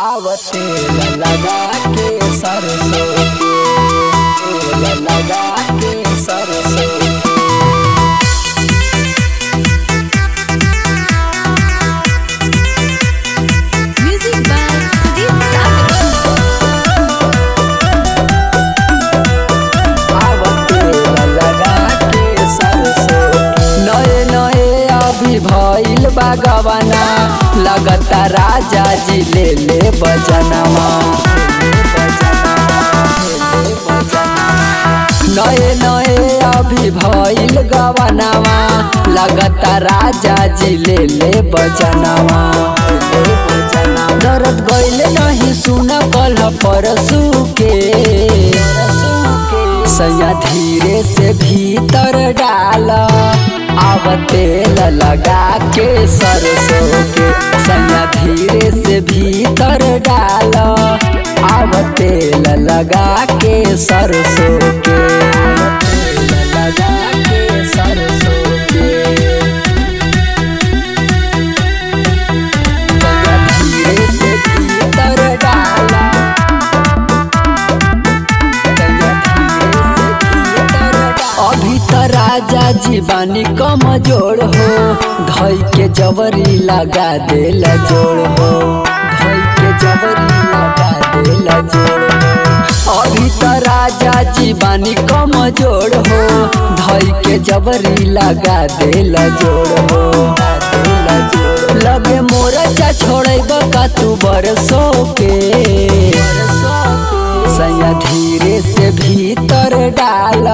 आवते लगा के सरसों के लगा के सरसों भइल बागवाना लगता राजा जी ले बजनवा नए नए अभी भइल गवनवा लगता राजा जी ले बजनवा दर्द गइल नहीं सुन कल परसू के सैया धीरे से भीतर डाल आवतेल लगा के सरसों के सैया धीरे से भीतर डाल आवतेल लगा के सरसों के लगा के सरसों के सैया धीरे से भीतर डाल अभी तो राजा जी बानी कमजोर हो धई के जबरी लगा देला जोड़ हो धई के जबरी लगा देला जोड़ हो अभी तो राजा जी बानी कमजोर हो धई के जबरी लगा देला जोड़ हो लगे मोरचा छोड़ब का तू बरसों के सैया धीरे से भीतर डाल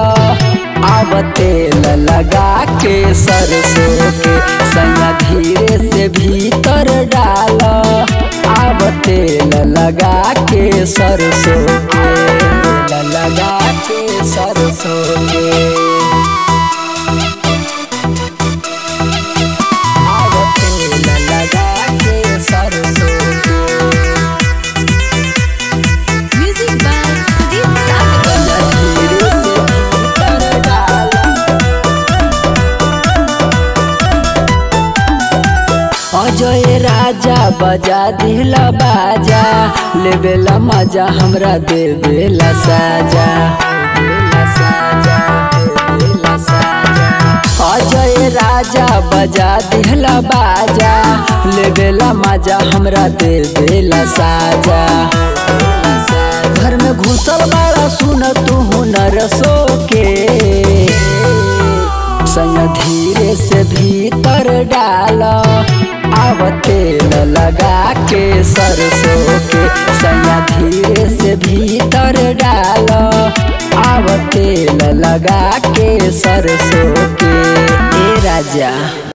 आवतेल लगा के सरसों के सैया धीरे से भीतर डाल आवतेल लगा के सरसों के लगा के सरसों के आवतेल लगा के सरसों के अजय राजा बजा दिला बाजा लेबेला मजा हमरा देवेला साजा अजय राजा बजा दिला बाजा लेबेला मजा हमरा देवेला साजा घर में घुसल बाड़ा सुन तू हुनर सो के सैया धीरे से भीतर डाल आवतेल लगा के सरसों के सैया धीरे से भीतर डाल आवतेल लगा के सरसों के ए राजा।